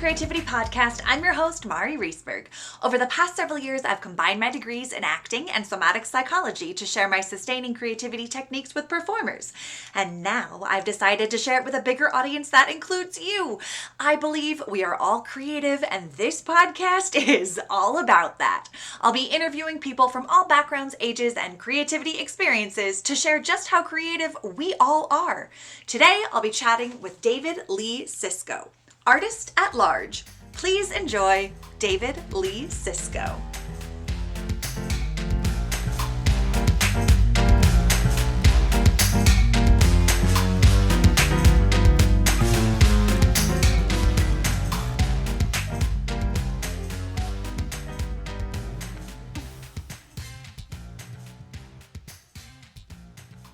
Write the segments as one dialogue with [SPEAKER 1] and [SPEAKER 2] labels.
[SPEAKER 1] Creativity Podcast. I'm your host, Mari Reisberg. Over the past several years, I've combined my degrees in acting and somatic psychology to share my sustaining creativity techniques with performers. And now I've decided to share it with a bigger audience that includes you. I believe we are all creative, and this podcast is all about that. I'll be interviewing people from all backgrounds, ages, and creativity experiences to share just how creative we all are. Today, I'll be chatting with David Lee Csicsko, artist at large. Please enjoy David Lee Csicsko.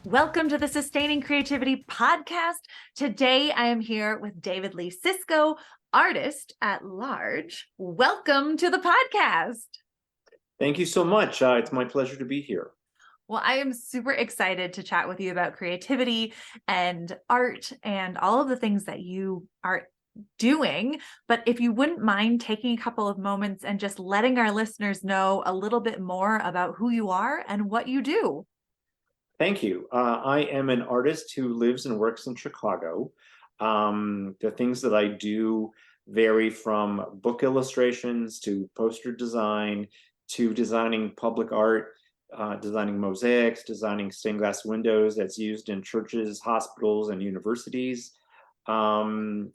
[SPEAKER 1] Welcome to the Sustaining Creativity Podcast. Today, I am here with David Lee Csicsko, artist at large. Welcome to the podcast.
[SPEAKER 2] Thank you so much. It's my pleasure to be here.
[SPEAKER 1] Well, I am super excited to chat with you about creativity and art and all of the things that you are doing. But if you wouldn't mind taking a couple of moments and just letting our listeners know a little bit more about who you are and what you do.
[SPEAKER 2] Thank you. I am an artist who lives and works in Chicago. The things that I do vary from book illustrations to poster design to designing public art, designing mosaics, designing stained glass windows that's used in churches, hospitals, and universities. And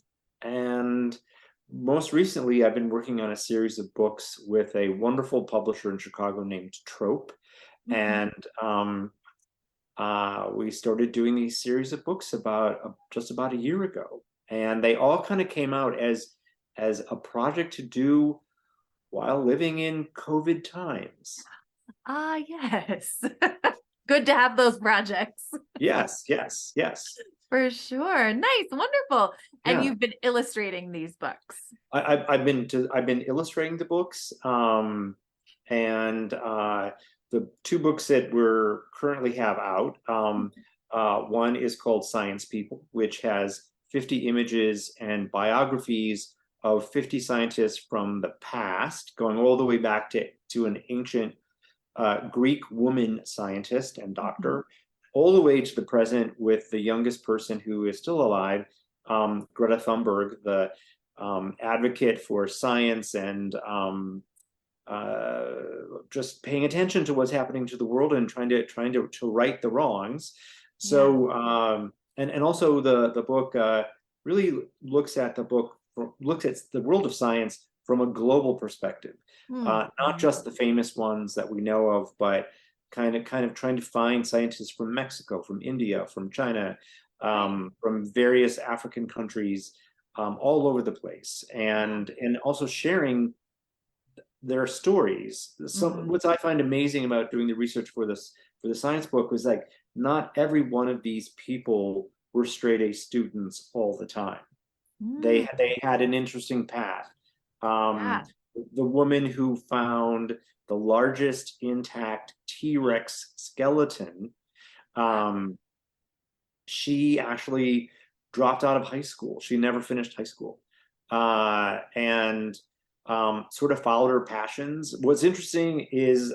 [SPEAKER 2] most recently, I've been working on a series of books with a wonderful publisher in Chicago named Trope. And we started doing these series of books just about a year ago, and they all kind of came out as a project to do while living in COVID times.
[SPEAKER 1] Yes. Good to have those projects.
[SPEAKER 2] Yes.
[SPEAKER 1] For sure. Nice. Wonderful. And
[SPEAKER 2] Yeah.
[SPEAKER 1] you've been illustrating these books.
[SPEAKER 2] I've been illustrating the books, and the two books that we're currently have out, one is called Science People, which has 50 images and biographies of 50 scientists from the past, going all the way back to an ancient Greek woman scientist and doctor, all the way to the present with the youngest person who is still alive, Greta Thunberg, the advocate for science and just paying attention to what's happening to the world and trying to right the wrongs. So and also the book really looks at the world of science from a global perspective, not just the famous ones that we know of, but kind of trying to find scientists from Mexico, from India, from China, from various African countries, all over the place, and also sharing their stories. So what I find amazing about doing the research for the science book was like, not every one of these people were straight A students all the time. They had an interesting path. The woman who found the largest intact T-Rex skeleton, she actually dropped out of high school. She never finished high school, and sort of followed her passions. What's interesting is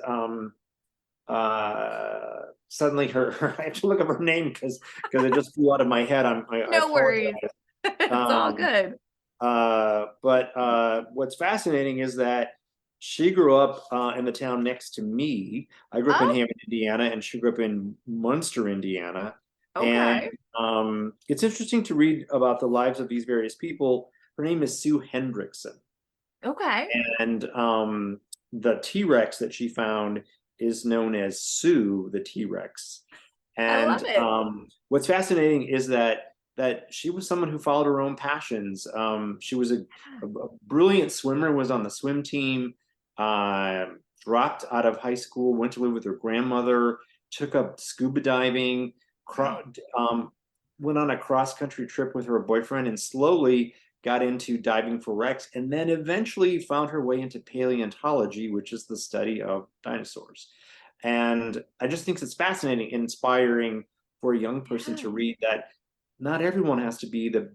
[SPEAKER 2] suddenly her I have to look up her name because it just flew out of my head.
[SPEAKER 1] No worries. It's all good.
[SPEAKER 2] But what's fascinating is that she grew up in the town next to me. I grew up in Hammond, Indiana, and she grew up in Munster, Indiana.
[SPEAKER 1] Okay.
[SPEAKER 2] And it's interesting to read about the lives of these various people. Her name is Sue Hendrickson.
[SPEAKER 1] Okay.
[SPEAKER 2] And the T-Rex that she found is known as Sue the T-Rex. And
[SPEAKER 1] I love it.
[SPEAKER 2] What's fascinating is that she was someone who followed her own passions. She was a brilliant swimmer, was on the swim team, dropped out of high school, went to live with her grandmother, took up scuba diving, went on a cross-country trip with her boyfriend, and slowly got into diving for wrecks, and then eventually found her way into paleontology, which is the study of dinosaurs. And I just think it's fascinating, inspiring for a young person to read that not everyone has to be the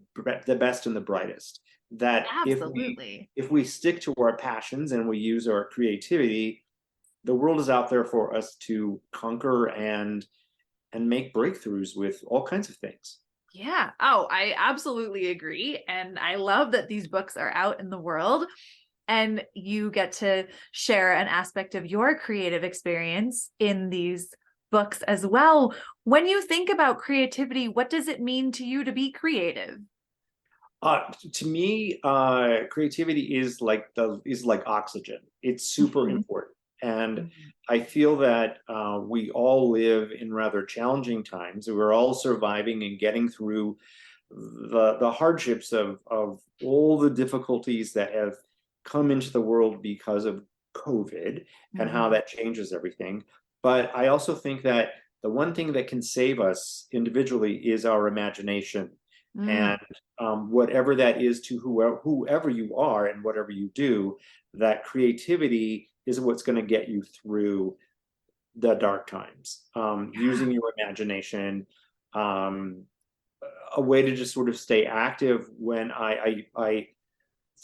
[SPEAKER 2] best and the brightest. that
[SPEAKER 1] Absolutely.
[SPEAKER 2] if we stick to our passions and we use our creativity, the world is out there for us to conquer and make breakthroughs with all kinds of things.
[SPEAKER 1] Yeah. Oh, I absolutely agree. And I love that these books are out in the world and you get to share an aspect of your creative experience in these books as well. When you think about creativity, what does it mean to you to be creative?
[SPEAKER 2] To me, creativity is like oxygen. It's super
[SPEAKER 1] Mhm.
[SPEAKER 2] important, and
[SPEAKER 1] Mhm.
[SPEAKER 2] I feel that we all live in rather challenging times. We're all surviving and getting through the hardships of all the difficulties that have come into the world because of COVID and how
[SPEAKER 1] Mhm.
[SPEAKER 2] that changes everything. But I also think that the one thing that can save us individually is our imagination.
[SPEAKER 1] Mm.
[SPEAKER 2] And whatever that is to whoever you are and whatever you do, that creativity is what's going to get you through the dark times.
[SPEAKER 1] Yeah.
[SPEAKER 2] Using your imagination, um, a way to just sort of stay active when I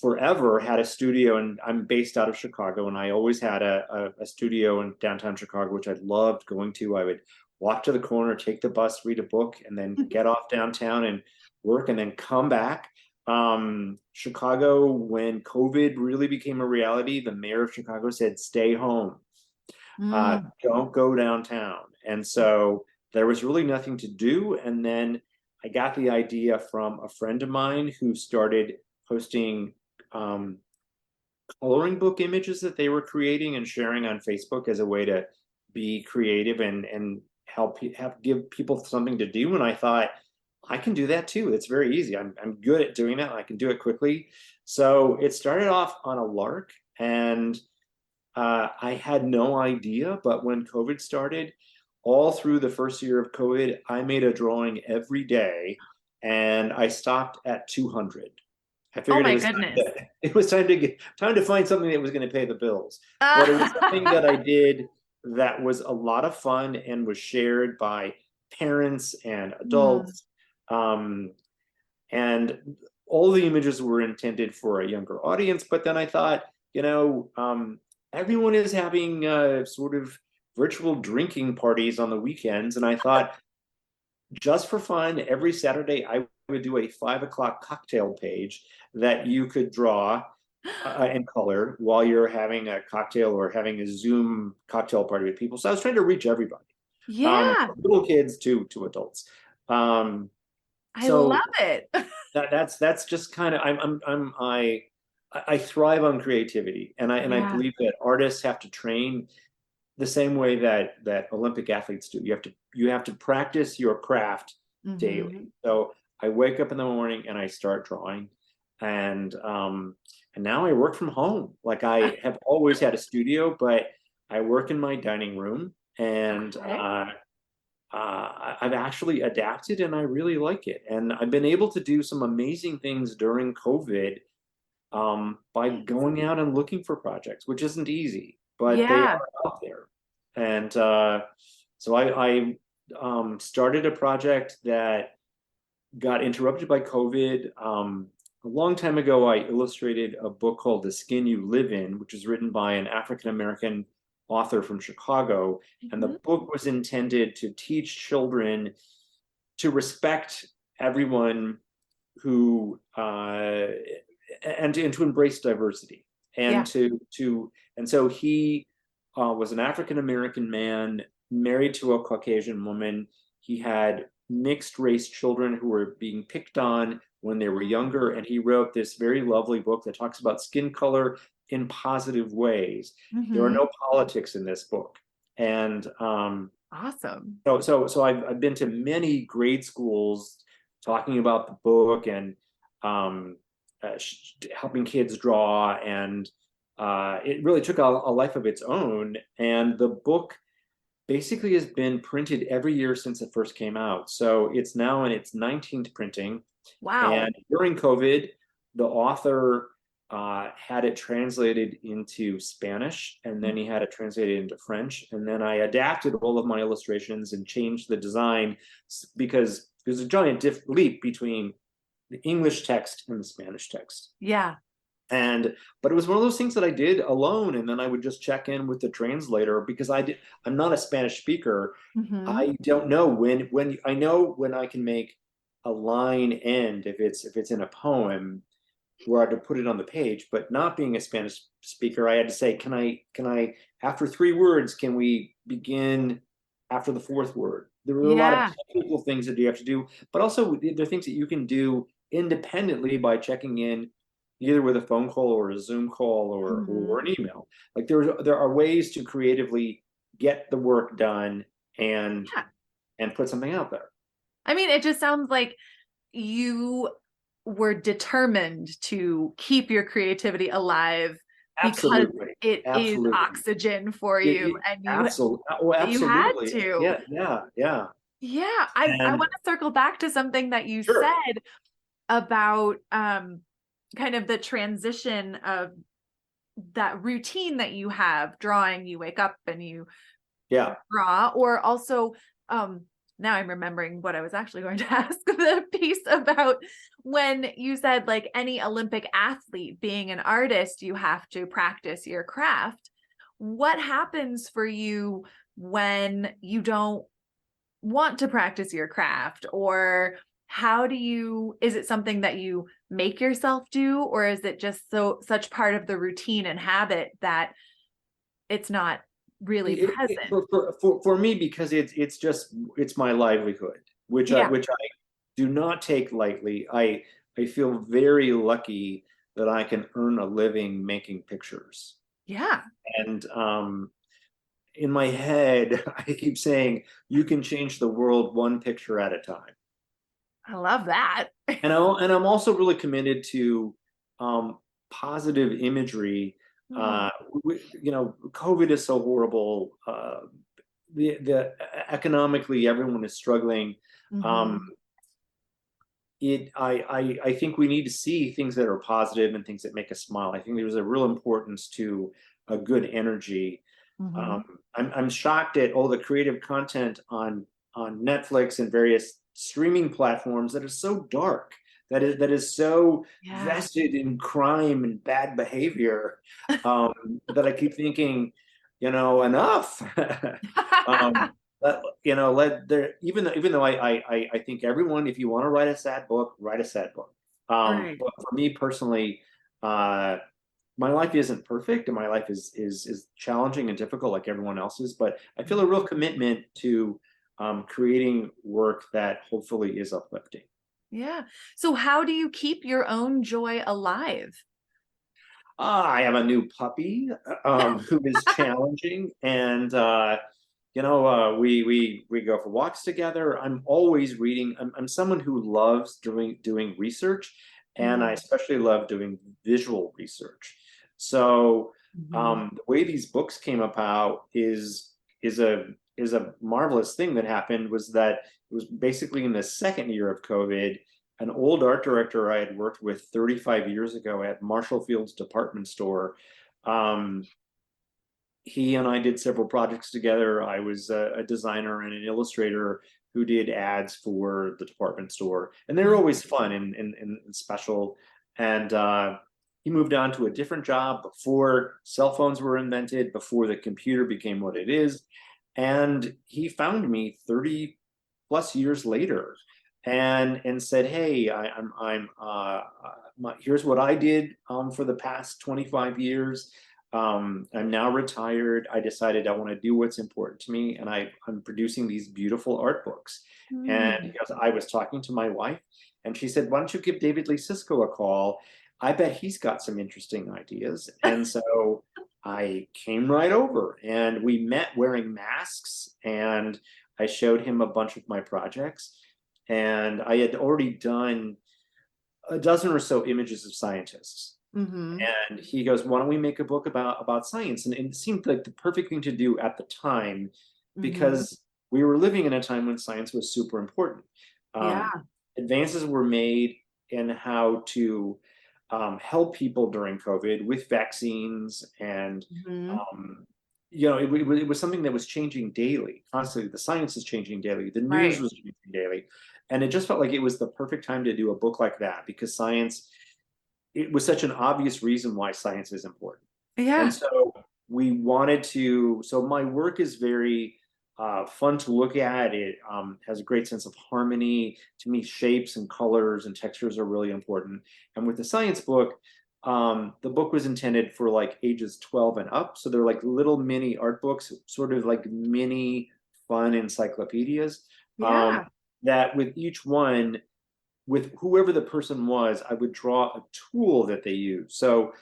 [SPEAKER 2] forever had a studio, and I'm based out of Chicago, and I always had a studio in downtown Chicago, which I loved going to. I would walk to the corner, take the bus, read a book, and then get off downtown and work, and then come back. Chicago, when COVID really became a reality, the mayor of Chicago said, "Stay home,
[SPEAKER 1] Mm.
[SPEAKER 2] don't go downtown." And so there was really nothing to do. And then I got the idea from a friend of mine who started posting um, coloring book images that they were creating and sharing on Facebook as a way to be creative and help give people something to do. And I thought, I can do that too. It's very easy. I'm good at doing that. I can do it quickly. So it started off on a lark, and I had no idea. But when COVID started, all through the first year of COVID, I made a drawing every day, and I stopped at 200. I
[SPEAKER 1] Oh
[SPEAKER 2] figured
[SPEAKER 1] my goodness.
[SPEAKER 2] it was time to find something that was going to pay the bills. But it was something that I
[SPEAKER 1] Ah.
[SPEAKER 2] did that was a lot of fun and was shared by parents and
[SPEAKER 1] Mm.
[SPEAKER 2] adults. Um, and all the images were intended for a younger audience. But then I thought, everyone is having sort of virtual drinking parties on the weekends, and I thought, just for fun, every Saturday I would do a 5 o'clock cocktail page that you could draw and color while you're having a cocktail or having a Zoom cocktail party with people. So I was trying to reach everybody,
[SPEAKER 1] Yeah,
[SPEAKER 2] from little kids to adults. Um,
[SPEAKER 1] I love
[SPEAKER 2] so
[SPEAKER 1] it.
[SPEAKER 2] that's just kind of I thrive on creativity, and I
[SPEAKER 1] Yeah.
[SPEAKER 2] believe that artists have to train the same way that Olympic athletes do. You have to practice your craft daily.
[SPEAKER 1] Hmm.
[SPEAKER 2] So I wake up in the morning and I start drawing, and now I work from home. Like, I have always had a studio, but I work in my dining room, and
[SPEAKER 1] Okay.
[SPEAKER 2] I've actually adapted, and I really like it. And I've been able to do some amazing things during COVID, by
[SPEAKER 1] Nice.
[SPEAKER 2] going out and looking for projects, which isn't easy, but they
[SPEAKER 1] Yeah.
[SPEAKER 2] are out there. And so I started a project that got interrupted by COVID. A long time ago, I illustrated a book called The Skin You Live In, which is written by an African American author from Chicago. And
[SPEAKER 1] Hmm.
[SPEAKER 2] the book was intended to teach children to respect everyone who and to embrace diversity, and
[SPEAKER 1] Yeah.
[SPEAKER 2] so he was an African American man married to a Caucasian woman. He had mixed race children who were being picked on when they were younger, and he wrote this very lovely book that talks about skin color in positive ways. There are
[SPEAKER 1] Hmm.
[SPEAKER 2] no politics in this book, and
[SPEAKER 1] Awesome.
[SPEAKER 2] so I've been to many grade schools talking about the book, and um, helping kids draw, and it really took a life of its own. And the book basically has been printed every year since it first came out. So it's now in its 19th printing.
[SPEAKER 1] Wow.
[SPEAKER 2] And during COVID, the author had it translated into Spanish, and then he had it translated into French. And then I adapted all of my illustrations and changed the design, because there's a giant leap between the English text and the Spanish text.
[SPEAKER 1] Yeah.
[SPEAKER 2] But it was one of those things that I did alone, and then I would just check in with the translator because I'm not a Spanish speaker.
[SPEAKER 1] Mm-hmm.
[SPEAKER 2] I don't know when I know when I can make a line end if it's in a poem where I had to put it on the page, but not being a Spanish speaker, I had to say, can I after 3 words, can we begin after the 4th word? There were a lot of
[SPEAKER 1] Yeah.
[SPEAKER 2] technical things that you have to do, but also there are things that you can do independently by checking in either with a phone call or a Zoom call or
[SPEAKER 1] Mm-hmm.
[SPEAKER 2] an email. Like there are ways to creatively get the work done and
[SPEAKER 1] Yeah.
[SPEAKER 2] put something out there.
[SPEAKER 1] I mean, it just sounds like you were determined to keep your creativity alive because
[SPEAKER 2] Absolutely.
[SPEAKER 1] it is
[SPEAKER 2] Absolutely.
[SPEAKER 1] oxygen for you and
[SPEAKER 2] Absolutely. Oh,
[SPEAKER 1] you had
[SPEAKER 2] absolutely.
[SPEAKER 1] to.
[SPEAKER 2] Yeah, yeah, yeah.
[SPEAKER 1] Yeah, I
[SPEAKER 2] And
[SPEAKER 1] want to circle back to something that you
[SPEAKER 2] sure.
[SPEAKER 1] said about kind of the transition of that routine that you have drawing. You wake up and you
[SPEAKER 2] Yeah.
[SPEAKER 1] draw, or also now I'm remembering what I was actually going to ask, the piece about when you said like any Olympic athlete being an artist, you have to practice your craft. What happens for you when you don't want to practice your craft? Or how do you, is it something that you make yourself do, or is it just such part of the routine and habit that it's not really present?
[SPEAKER 2] For me, because it's my livelihood,
[SPEAKER 1] Yeah.
[SPEAKER 2] which I do not take lightly. I feel very lucky that I can earn a living making pictures.
[SPEAKER 1] Yeah.
[SPEAKER 2] And in my head, I keep saying, you can change the world one picture at a time.
[SPEAKER 1] I love that.
[SPEAKER 2] And I'm also really committed to positive imagery.
[SPEAKER 1] Oh,
[SPEAKER 2] COVID is so horrible. The economically, everyone is struggling. Um,
[SPEAKER 1] mm-hmm.
[SPEAKER 2] I think we need to see things that are positive and things that make us smile. I think there's a real importance to a good energy.
[SPEAKER 1] Mm-hmm.
[SPEAKER 2] Um, I'm shocked at all the creative content on Netflix and various streaming platforms that is so dark, that is so
[SPEAKER 1] Yeah.
[SPEAKER 2] vested in crime and bad behavior, um, that I keep thinking, enough. um, let there even though I think everyone, if you want to write a sad book, write a sad book.
[SPEAKER 1] Right.
[SPEAKER 2] But for me personally, uh, my life isn't perfect and my life is challenging and difficult like everyone else's, but I feel a real commitment to creating work that hopefully is uplifting.
[SPEAKER 1] Yeah. So how do you keep your own joy alive?
[SPEAKER 2] I have a new puppy who is challenging, and we go for walks together. I'm always reading. I'm someone who loves doing research, and I
[SPEAKER 1] Mm-hmm.
[SPEAKER 2] especially love doing visual research. So
[SPEAKER 1] Mm-hmm.
[SPEAKER 2] the way these books came about is a marvelous thing that happened. Was that it was basically in the second year of COVID. An old art director I had worked with 35 years ago at Marshall Field's department store. Um, he and I did several projects together. I was a designer and an illustrator who did ads for the department store, and they were
[SPEAKER 1] Mm-hmm.
[SPEAKER 2] always fun and special. And he moved on to a different job before cell phones were invented, before the computer became what it is. And he found me 30 plus years later and said, "Hey, here's what I did for the past 25 years. I'm now retired. I decided I want to do what's important to me, and I'm producing these beautiful art books." And
[SPEAKER 1] Mm.
[SPEAKER 2] because I was talking to my wife, and she said, "Why don't you give David Lee Csicsko a call? I bet he's got some interesting ideas." And so I came right over, and we met wearing masks, and I showed him a bunch of my projects, and I had already done a dozen or so images of scientists.
[SPEAKER 1] Mm-hmm.
[SPEAKER 2] And he goes, "Why don't we make a book about science?" And it seemed like the perfect thing to do at the time
[SPEAKER 1] Mm-hmm.
[SPEAKER 2] because we were living in a time when science was super important.
[SPEAKER 1] Yeah.
[SPEAKER 2] Advances were made in how to help people during COVID with vaccines and
[SPEAKER 1] Mm-hmm.
[SPEAKER 2] um, it was something that was changing daily, constantly. The science is changing daily. The news
[SPEAKER 1] Right.
[SPEAKER 2] was changing daily. And it just felt like it was the perfect time to do a book like that because science, it was such an obvious reason why science is important. And
[SPEAKER 1] Yeah.
[SPEAKER 2] so so my work is very fun to look at. It has a great sense of harmony. To me, shapes and colors and textures are really important. And with the science book, the book was intended for like ages 12 and up. So they're like little mini art books, sort of like mini fun encyclopedias.
[SPEAKER 1] Yeah.
[SPEAKER 2] That with each one, with whoever the person was, I would draw a tool that they use. So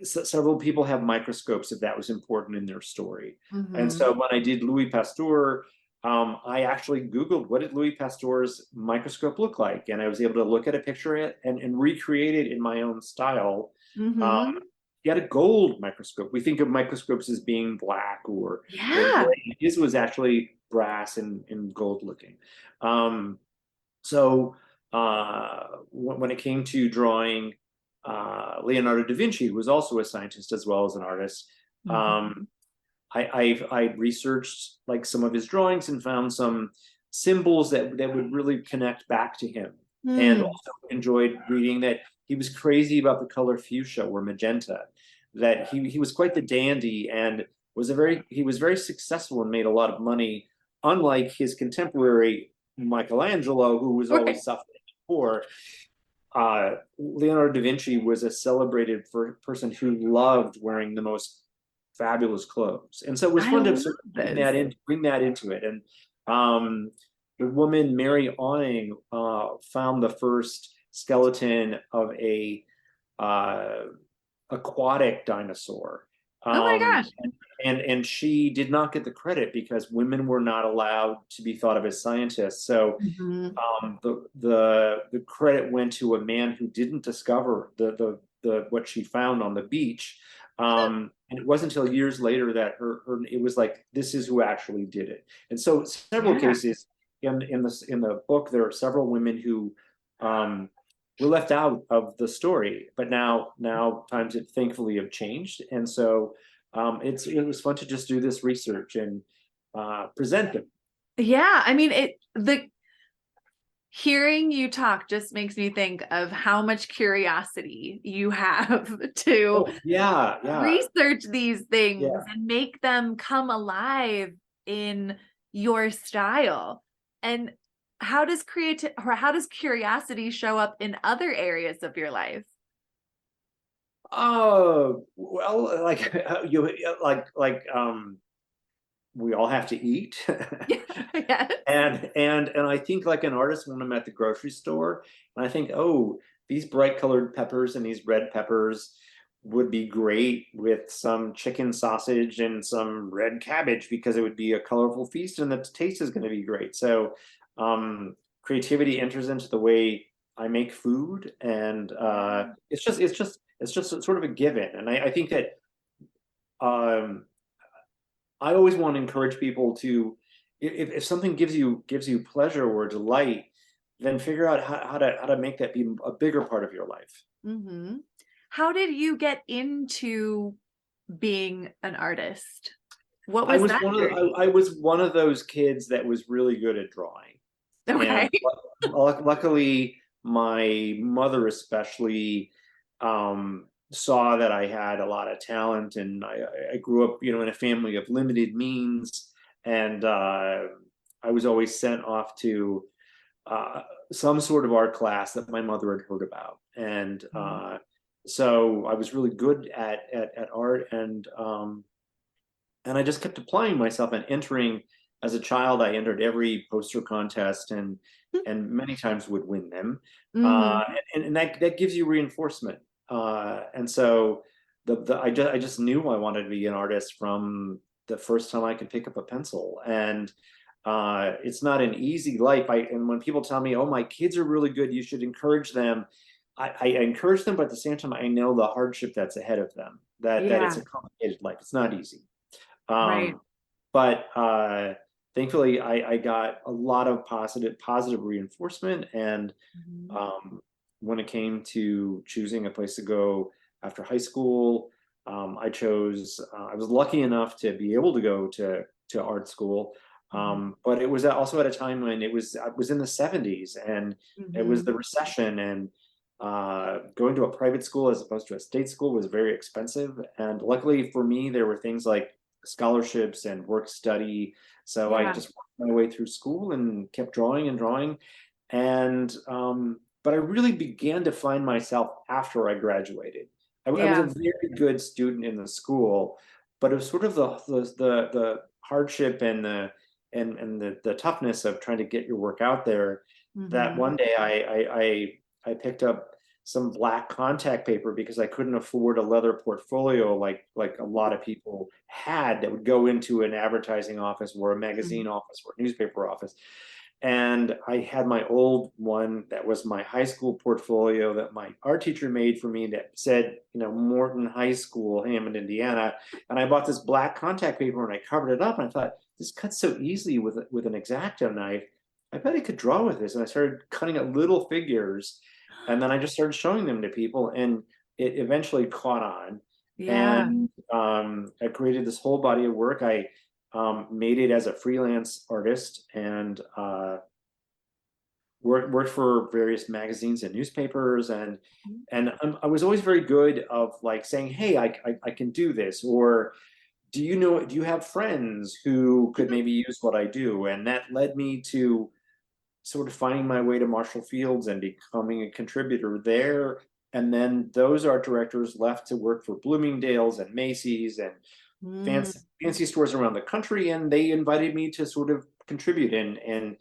[SPEAKER 2] several people have microscopes if that was important in their story. And
[SPEAKER 1] Mm-hmm.
[SPEAKER 2] so when I did Louis Pasteur, I actually Googled what did Louis Pasteur's microscope look like, and I was able to look at a picture of it and recreate it in my own style. Um,
[SPEAKER 1] Mm-hmm.
[SPEAKER 2] he had a gold microscope. We think of microscopes as being black or
[SPEAKER 1] Yeah.
[SPEAKER 2] gray. His was actually brass and gold looking. Um, so when it came to drawing Leonardo da Vinci, who was also a scientist as well as an artist,
[SPEAKER 1] Mm-hmm.
[SPEAKER 2] I researched like some of his drawings and found some symbols that would really connect back to him. And
[SPEAKER 1] Mm.
[SPEAKER 2] also enjoyed reading that he was crazy about the color fuchsia or magenta, that he was quite the dandy and he was very successful and made a lot of money, unlike his contemporary Michelangelo, who was
[SPEAKER 1] Right.
[SPEAKER 2] always suffering poor. Leonardo da Vinci was a celebrated person who loved wearing the most fabulous clothes, and so it was
[SPEAKER 1] I
[SPEAKER 2] fun to
[SPEAKER 1] love
[SPEAKER 2] sort of
[SPEAKER 1] this.
[SPEAKER 2] bring that into it. And um, the woman Mary Awning found the first skeleton of a uh, aquatic dinosaur.
[SPEAKER 1] Oh my
[SPEAKER 2] Um,
[SPEAKER 1] gosh.
[SPEAKER 2] and she did not get the credit because women were not allowed to be thought of as scientists. So
[SPEAKER 1] Mm-hmm.
[SPEAKER 2] the credit went to a man who didn't discover the what she found on the beach. And it wasn't until years later that her it was like this is who actually did it. And so several
[SPEAKER 1] Yeah.
[SPEAKER 2] cases in the book there are several women who were left out of the story, but now times it thankfully have changed, and so it was fun to just do this research and present them.
[SPEAKER 1] Yeah. I mean, the hearing you talk just makes me think of how much curiosity you have to
[SPEAKER 2] Oh yeah, yeah,
[SPEAKER 1] research these things
[SPEAKER 2] yeah.
[SPEAKER 1] and make them come alive in your style. And how does curiosity show up in other areas of your life?
[SPEAKER 2] Oh well, like we all have to eat.
[SPEAKER 1] Yes.
[SPEAKER 2] And I think like an artist when I'm at the grocery store and I think, oh, these bright colored peppers and these red peppers would be great with some chicken sausage and some red cabbage because it would be a colorful feast and the taste is going to be great. So creativity enters into the way I make food, and it's just sort of a given. And I think that um I always want to encourage people to, if something gives you pleasure or delight, then figure out how to make that be a bigger part of your life.
[SPEAKER 1] Mm-hmm. How did you get into being an artist? What was that journey?
[SPEAKER 2] I was one of those kids that was really good at drawing,
[SPEAKER 1] Okay.
[SPEAKER 2] and luckily my mother especially saw that I had a lot of talent, and I grew up, in a family of limited means, and I was always sent off to uh, some sort of art class that my mother had heard about, and so I was really good at art, and I just kept applying myself and entering. As a child, I entered every poster contest and many times would win them, uh,
[SPEAKER 1] Mm-hmm.
[SPEAKER 2] and that gives you reinforcement. And so I just knew I wanted to be an artist from the first time I could pick up a pencil. And it's not an easy life. And when people tell me, "Oh, my kids are really good, you should encourage them," I encourage them, but at the same time, I know the hardship that's ahead of them. That it's
[SPEAKER 1] Yeah.
[SPEAKER 2] a complicated life. It's not easy.
[SPEAKER 1] Right.
[SPEAKER 2] Um, but thankfully, I got a lot of positive reinforcement. And
[SPEAKER 1] Mhm.
[SPEAKER 2] um, when it came to choosing a place to go after high school, I was lucky enough to be able to go to art school. But it was also at a time when I was in the 70s, and it was
[SPEAKER 1] Mm-hmm.
[SPEAKER 2] the recession, and going to a private school as opposed to a state school was very expensive. And luckily for me, there were things like scholarships and work study. So I
[SPEAKER 1] Yeah.
[SPEAKER 2] just worked my way through school and kept drawing and drawing. And but I really began to find myself after I graduated. I was a
[SPEAKER 1] Yeah.
[SPEAKER 2] very good student in the school, but it was sort of the hardship and the toughness of trying to get your work out there, that
[SPEAKER 1] Mm-hmm.
[SPEAKER 2] one day I picked up some black contact paper because I couldn't afford a leather portfolio like a lot of people had, that would go into an advertising office or a magazine office or a newspaper office. And I had my old one that was my high school portfolio that my art teacher made for me, that said, Morton High School, Hammond, Indiana. And I bought this black contact paper and I covered it up, and I thought, this cuts so easily with an X-Acto knife. I bet I could draw with this. And I started cutting out little figures, and then I just started showing them to people, and it eventually caught on.
[SPEAKER 1] Yeah.
[SPEAKER 2] And I created this whole body of work. I made it as a freelance artist, and worked for various magazines and newspapers, I was always very good of like saying, hey, I can do this, or do you have friends who could maybe use what I do? And that led me to sort of finding my way to Marshall Fields and becoming a contributor there. And then those art directors left to work for Bloomingdale's and Macy's and
[SPEAKER 1] Mm-hmm.
[SPEAKER 2] fancy stores around the country, and they invited me to sort of contribute and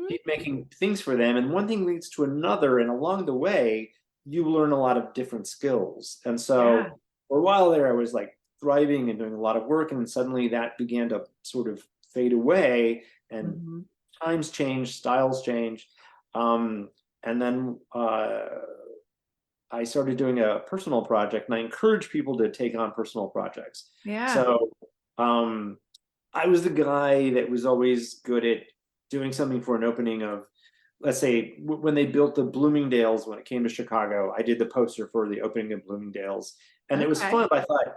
[SPEAKER 2] keep making things for them. And one thing leads to another, and along the way, you learn a lot of different skills. And
[SPEAKER 1] Yeah.
[SPEAKER 2] so for a while there, I was like thriving and doing a lot of work, and then suddenly that began to sort of fade away, and
[SPEAKER 1] Mm-hmm.
[SPEAKER 2] times change, styles change. And then I started doing a personal project, and I encourage people to take on personal projects.
[SPEAKER 1] Yeah.
[SPEAKER 2] So um, I was the guy that was always good at doing something for an opening of, let's say, when they built the Bloomingdale's, when it came to Chicago, I did the poster for the opening of Bloomingdale's, and it was
[SPEAKER 1] Okay.
[SPEAKER 2] fun. But I thought,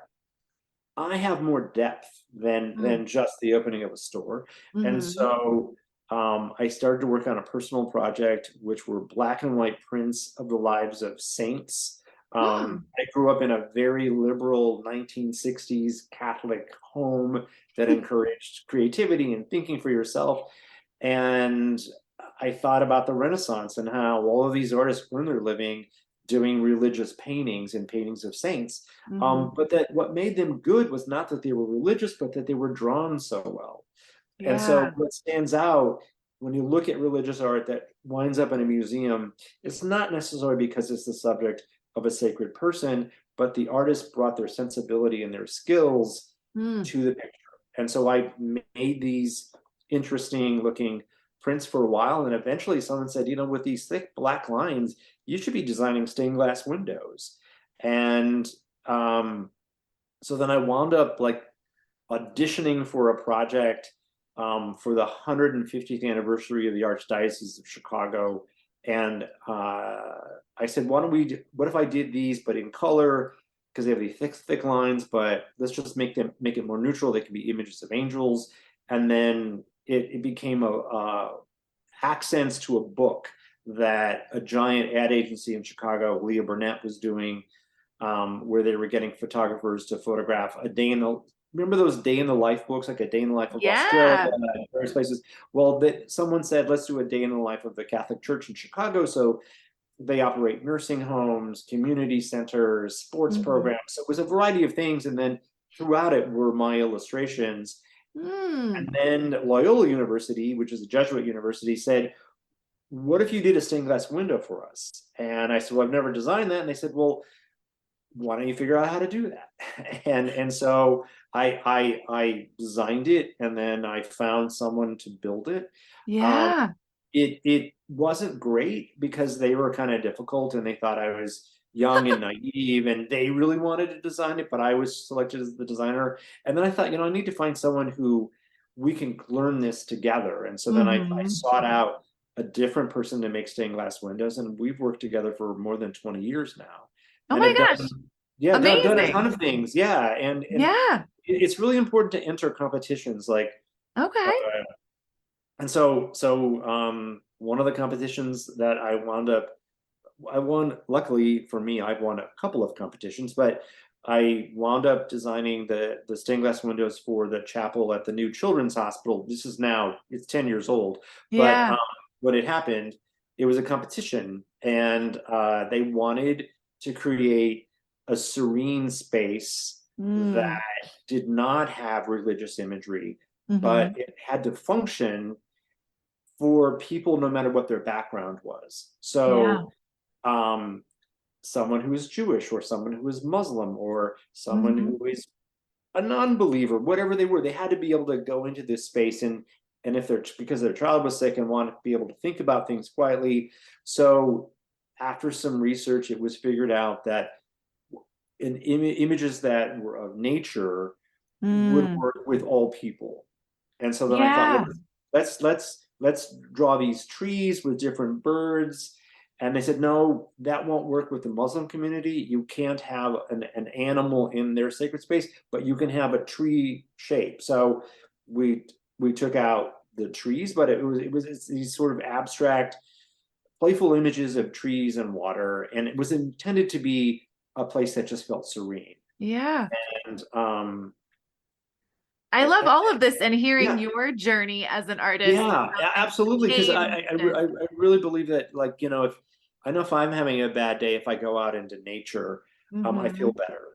[SPEAKER 2] I have more depth than just the opening of a store. And
[SPEAKER 1] Mm-hmm.
[SPEAKER 2] so I started to work on a personal project, which were black and white prints of the lives of saints.
[SPEAKER 1] Mm.
[SPEAKER 2] I grew up in a very liberal 1960s Catholic home that encouraged creativity and thinking for yourself. And I thought about the Renaissance and how all of these artists earned their living doing religious paintings and paintings of saints.
[SPEAKER 1] Mm-hmm.
[SPEAKER 2] But that what made them good was not that they were religious, but that they were drawn so well. And so
[SPEAKER 1] Yeah.
[SPEAKER 2] what stands out when you look at religious art that winds up in a museum, it's not necessarily because it's the subject of a sacred person, but the artist brought their sensibility and their skills
[SPEAKER 1] Mm.
[SPEAKER 2] to the picture. And so I made these interesting looking prints for a while, and eventually someone said, with these thick black lines, you should be designing stained glass windows. And so then I wound up like auditioning for a project for the 150th anniversary of the Archdiocese of Chicago. And I said, what if I did these, but in color? Because they have these thick lines, but let's just make it more neutral. They can be images of angels. And then it became accents to a book that a giant ad agency in Chicago, Leah Burnett, was doing, where they were getting photographers to photograph a day in the. Remember those day in the life books, like a day in the life of Australia
[SPEAKER 1] Yeah.
[SPEAKER 2] and various places? Well, someone said, let's do a day in the life of the Catholic Church in Chicago. So they operate nursing homes, community centers, sports
[SPEAKER 1] Mm-hmm.
[SPEAKER 2] programs. So it was a variety of things. And then throughout it were my illustrations.
[SPEAKER 1] Mm.
[SPEAKER 2] And then Loyola University, which is a Jesuit university, said, what if you did a stained glass window for us? And I said, well, I've never designed that. And they said, well, why don't you figure out how to do that? And so I designed it, and then I found someone to build it. Um,
[SPEAKER 1] Yeah.
[SPEAKER 2] it wasn't great because they were kind of difficult, and they thought I was young and naive, and they really wanted to design it, but I was selected as the designer. And then I thought, I need to find someone who we can learn this together. And so then I
[SPEAKER 1] Mm-hmm.
[SPEAKER 2] sought out a different person to make stained glass windows, and we've worked together for more than 20 years now,
[SPEAKER 1] Oh
[SPEAKER 2] and
[SPEAKER 1] my
[SPEAKER 2] have
[SPEAKER 1] gosh.
[SPEAKER 2] done, Yeah, done a ton
[SPEAKER 3] Amazing.
[SPEAKER 2] of things. Yeah, and
[SPEAKER 3] Yeah.
[SPEAKER 2] it's really important to enter competitions like uh,
[SPEAKER 3] Okay.
[SPEAKER 2] and so one of the competitions that I won, luckily for me, I've won a couple of competitions, but I wound up designing the stained glass windows for the chapel at the new children's hospital. This is now, it's 10 years old, but
[SPEAKER 3] Yeah.
[SPEAKER 2] when it happened, it was a competition, and they wanted to create a serene space that
[SPEAKER 3] Mm.
[SPEAKER 2] did not have religious imagery, but
[SPEAKER 3] Hmm.
[SPEAKER 2] it had to function for people no matter what their background was.
[SPEAKER 3] Yeah.
[SPEAKER 2] So um, someone who is Jewish, or someone who is Muslim, or someone
[SPEAKER 3] Hmm.
[SPEAKER 2] who is a non-believer, whatever they were, they had to be able to go into this space, and if they're, because their child was sick, and want to be able to think about things quietly. So after some research, it was figured out that images that were of nature would
[SPEAKER 3] Mm.
[SPEAKER 2] work with all people. And so then I thought,
[SPEAKER 3] Yeah.
[SPEAKER 2] let's draw these trees with different birds. And they said, no, that won't work with the Muslim community. You can't have an animal in their sacred space, but you can have a tree shape. So we took out the trees, but it's these sort of abstract, playful images of trees and water, and it was intended to be a place that just felt serene.
[SPEAKER 3] Yeah.
[SPEAKER 2] And
[SPEAKER 3] I love all of this and hearing
[SPEAKER 2] yeah,
[SPEAKER 3] your journey as an artist and
[SPEAKER 2] yeah,
[SPEAKER 3] how things have
[SPEAKER 2] absolutely. Because
[SPEAKER 3] changed. And
[SPEAKER 2] I really believe that, like, if I know if I'm having a bad day, if I go out into nature, I feel
[SPEAKER 3] hmm.
[SPEAKER 2] better.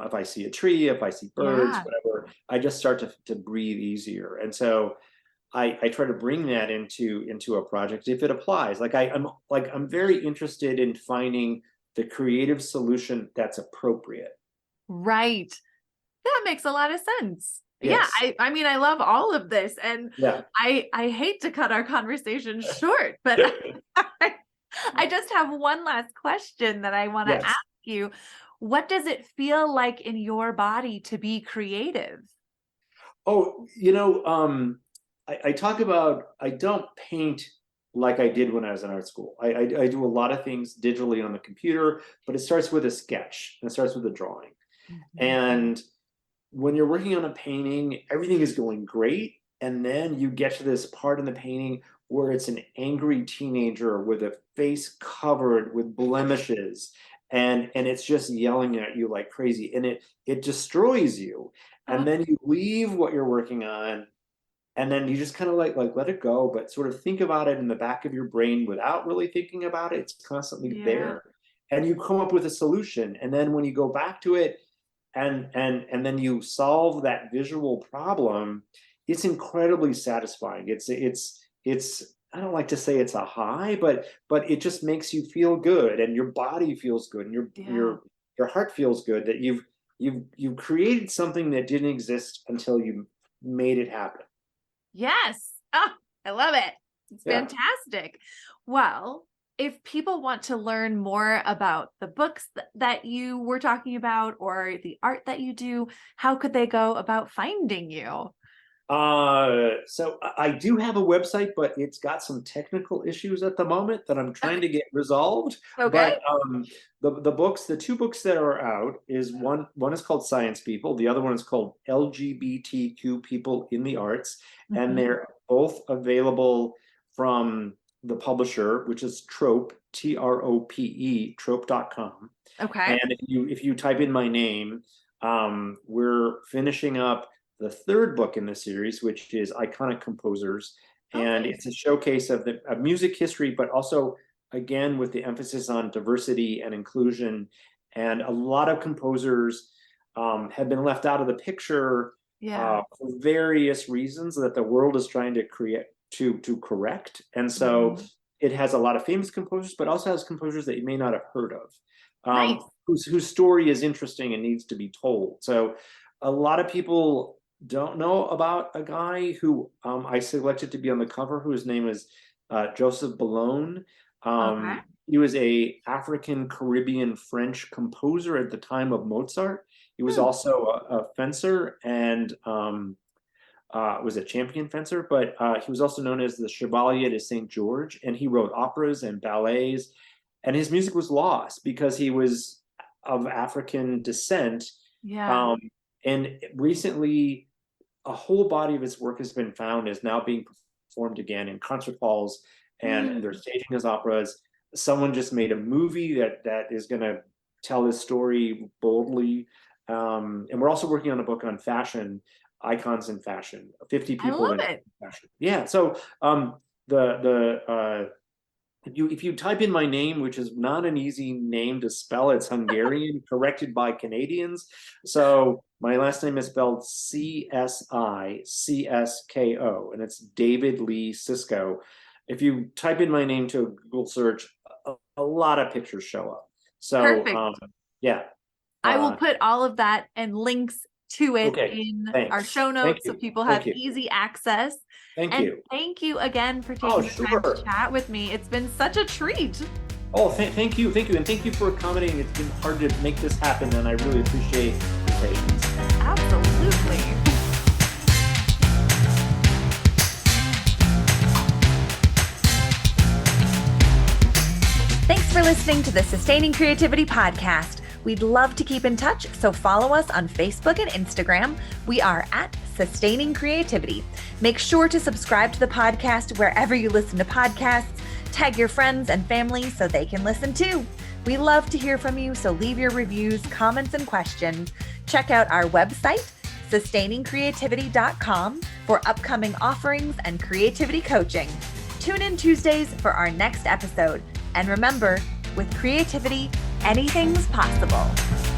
[SPEAKER 2] If I see a tree, if I see birds,
[SPEAKER 3] Yeah.
[SPEAKER 2] whatever, I just start to breathe easier. And so I try to bring that into a project if it applies. Like I'm very interested in finding the creative solution that's appropriate.
[SPEAKER 3] Right. That makes a lot of sense. Yeah,
[SPEAKER 2] Yes.
[SPEAKER 3] I mean I love all of this and
[SPEAKER 2] Yeah.
[SPEAKER 3] I hate to cut our conversation short, but I just have one last question that I want to ask
[SPEAKER 2] Yes.
[SPEAKER 3] you. What does it feel like in your body to be creative?
[SPEAKER 2] Oh, I talk about, I don't paint like I did when I was in art school. I do a lot of things digitally on the computer, but it starts with a sketch, and it starts with a drawing.
[SPEAKER 3] Mhm.
[SPEAKER 2] And when you're working on a painting, everything is going great. And then you get to this part in the painting where it's an angry teenager with a face covered with blemishes. And it's just yelling at you like crazy. And it destroys you.
[SPEAKER 3] Oh,
[SPEAKER 2] And then you leave what you're working on, and then you just kind of like let it go, but sort of think about it in the back of your brain without really thinking about it. It's constantly
[SPEAKER 3] yeah.
[SPEAKER 2] there, and you come up with a solution. And then when you go back to it, and then you solve that visual problem, it's incredibly satisfying. It's I don't like to say it's a high, but it just makes you feel good, and your body feels good, and
[SPEAKER 3] Yeah.
[SPEAKER 2] your heart feels good that you've created something that didn't exist until you made it happen.
[SPEAKER 3] Yes. Oh, I love it. It's
[SPEAKER 2] Yeah.
[SPEAKER 3] fantastic. Well, if people want to learn more about the books that you were talking about or the art that you do, how could they go about finding you?
[SPEAKER 2] So I do have a website, but it's got some technical issues at the moment that I'm trying
[SPEAKER 3] Okay.
[SPEAKER 2] to get resolved.
[SPEAKER 3] Okay.
[SPEAKER 2] But the two books that are out is one is called Science People, the other one is called LGBTQ People in the Arts, and
[SPEAKER 3] Mhm.
[SPEAKER 2] they're both available from the publisher, which is Trope, Trope, trope.com.
[SPEAKER 3] Okay.
[SPEAKER 2] And if you type in my name, we're finishing up the third book in the series, which is Iconic Composers.
[SPEAKER 3] Oh,
[SPEAKER 2] And
[SPEAKER 3] nice.
[SPEAKER 2] it's a showcase of music history, but also, again, with the emphasis on diversity and inclusion. And a lot of composers have been left out of the picture
[SPEAKER 3] Yeah.
[SPEAKER 2] for various reasons that the world is trying to create to correct. And so
[SPEAKER 3] Mhm.
[SPEAKER 2] it has a lot of famous composers, but also has composers that you may not have heard of,
[SPEAKER 3] Nice.
[SPEAKER 2] whose story is interesting and needs to be told. So a lot of people don't know about a guy who I selected to be on the cover, whose name is Joseph Boulogne.
[SPEAKER 3] Okay.
[SPEAKER 2] He was a African Caribbean French composer at the time of Mozart. He was
[SPEAKER 3] Hmm.
[SPEAKER 2] also a fencer, and was a champion fencer, but he was also known as the Chevalier de Saint George, and he wrote operas and ballets, and his music was lost because he was of African descent.
[SPEAKER 3] Yeah.
[SPEAKER 2] And recently, a whole body of his work has been found, is now being performed again in concert halls, and they're staging his operas. Someone just made a movie that is going to tell his story boldly. And we're also working on a book on fashion, icons in fashion, 50 people in fashion. Yeah. So if you type in my name, which is not an easy name to spell, it's Hungarian, corrected by Canadians. So my last name is spelled Csicsko, and it's David Lee Csicsko. If you type in my name to a Google search, a lot of pictures show up. So yeah.
[SPEAKER 3] I will put all of that and links to it in our show notes so people have easy access.
[SPEAKER 2] Thank you.
[SPEAKER 3] Thank you again for taking the time to chat with me. It's been such a treat.
[SPEAKER 2] Oh, thank you. And thank you for accommodating. It's been hard to make this happen, and I really appreciate your patience.
[SPEAKER 3] Absolutely.
[SPEAKER 1] Thanks for listening to the Sustaining Creativity Podcast. We'd love to keep in touch, so follow us on Facebook and Instagram. We are at Sustaining Creativity. Make sure to subscribe to the podcast wherever you listen to podcasts. Tag your friends and family so they can listen too. We love to hear from you, so leave your reviews, comments, and questions. Check out our website, sustainingcreativity.com, for upcoming offerings and creativity coaching. Tune in Tuesdays for our next episode. And remember, with creativity, anything's possible.